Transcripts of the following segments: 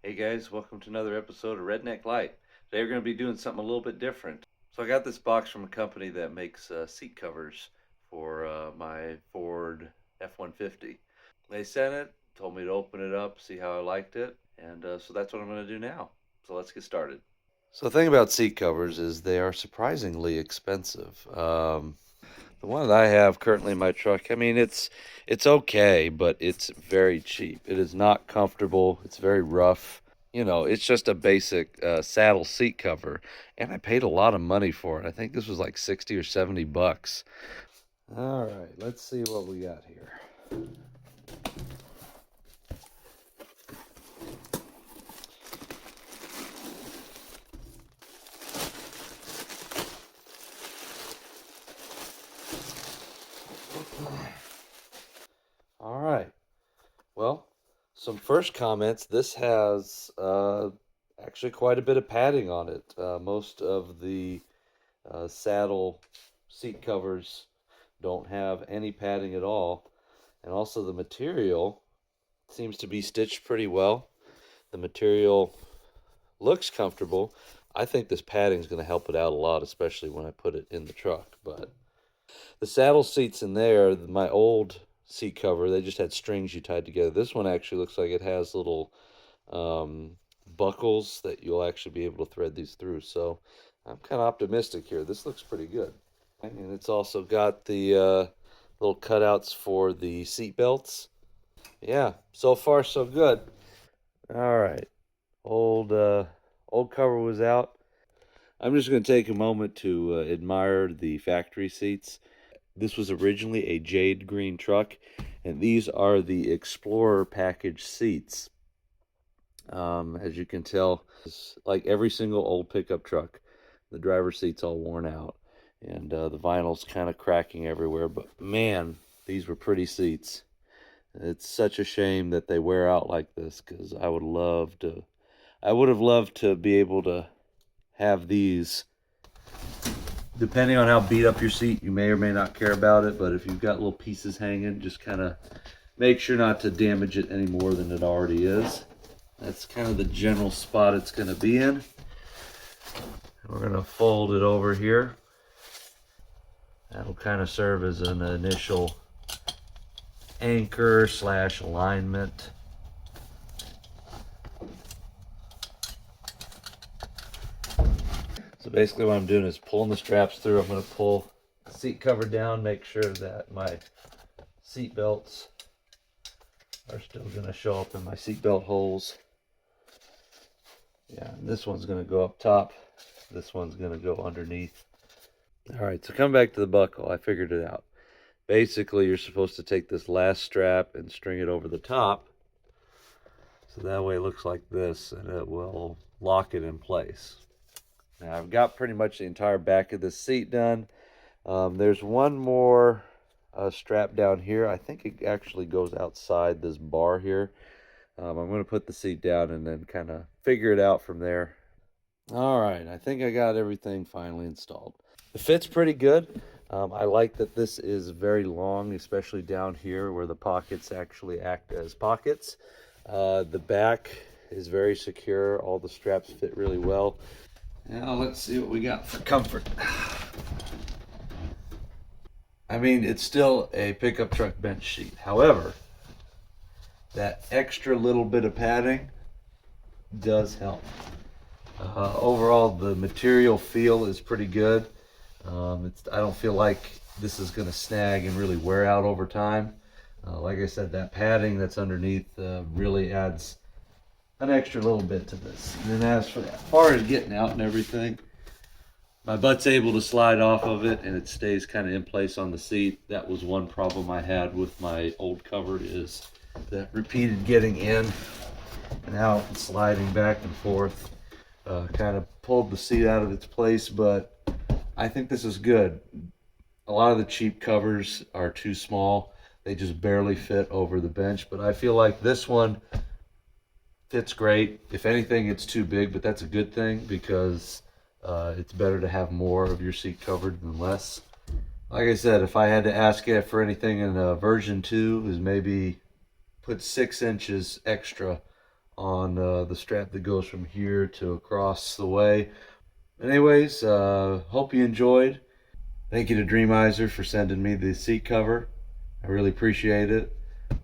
Hey guys, welcome to another episode of Redneck Light. Today we're going to be doing something a little bit different. So I got this box from a company that makes seat covers for my Ford F-150. They sent it, told me to open it up, see how I liked it, and so that's what I'm going to do now. So let's get started. So the thing about seat covers is they are surprisingly expensive. The one that I have currently in my truck, I mean, it's okay, but it's very cheap. It is not comfortable. It's very rough. It's just a basic saddle seat cover, and I paid a lot of money for it. I think this was like 60 or 70 bucks. All right, let's see what we got here. All right. Well, some first comments. This has actually quite a bit of padding on it. Most of the saddle seat covers don't have any padding at all. And also the material seems to be stitched pretty well. The material looks comfortable. I think this padding is going to help it out a lot, especially when I put it in the truck. But the saddle seats in there, my old seat cover, they just had strings you tied together. This one actually looks like it has little buckles that you'll actually be able to thread these through. So I'm kind of optimistic here. This looks pretty good. And it's also got the little cutouts for the seat belts. Yeah, so far so good. All right, old cover was out. I'm just going to take a moment to admire the factory seats. This was originally a jade green truck, and these are the Explorer package seats. As you can tell, it's like every single old pickup truck, the driver's seat's all worn out, and the vinyl's kind of cracking everywhere. But man, these were pretty seats. It's such a shame that they wear out like this, because I would have loved to be able to have these. Depending on how beat up your seat, you may or may not care about it, but if you've got little pieces hanging, just kind of make sure not to damage it any more than it already is. That's kind of the general spot it's going to be in. We're going to fold it over here. That'll kind of serve as an initial anchor / alignment. So basically what I'm doing is pulling the straps through. I'm going to pull the seat cover down, make sure that my seat belts are still going to show up in my seat belt holes. Yeah, and this one's going to go up top. This one's going to go underneath. All right, so come back to the buckle. I figured it out. Basically, you're supposed to take this last strap and string it over the top. So that way it looks like this, and it will lock it in place. Now, I've got pretty much the entire back of the seat done. There's one more strap down here. I think it actually goes outside this bar here. I'm going to put the seat down and then kind of figure it out from there. All right, I think I got everything finally installed. The fit's pretty good. I like that this is very long, especially down here where the pockets actually act as pockets. The back is very secure. All the straps fit really well. Now let's see what we got for comfort. I mean, it's still a pickup truck bench sheet. However, that extra little bit of padding does help. Overall, the material feel is pretty good. I don't feel like this is going to snag and really wear out over time. Like I said, that padding that's underneath really adds an extra little bit to this. And then as far as getting out and everything, my butt's able to slide off of it and it stays kind of in place on the seat. That was one problem I had with my old cover, is that repeated getting in and out and sliding back and forth. Kind of pulled the seat out of its place, but I think this is good. A lot of the cheap covers are too small. They just barely fit over the bench, but I feel like this one fits great. If anything, it's too big, but that's a good thing, because it's better to have more of your seat covered than less. Like I said, if I had to ask it for anything in version 2, is maybe put 6 inches extra on the strap that goes from here to across the way. Anyways, hope you enjoyed. Thank you to Dreamizer for sending me the seat cover. I really appreciate it.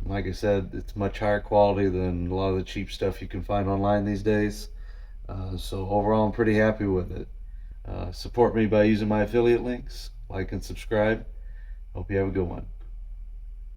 Like I said, it's much higher quality than a lot of the cheap stuff you can find online these days. So overall, I'm pretty happy with it. Support me by using my affiliate links. Like and subscribe. Hope you have a good one.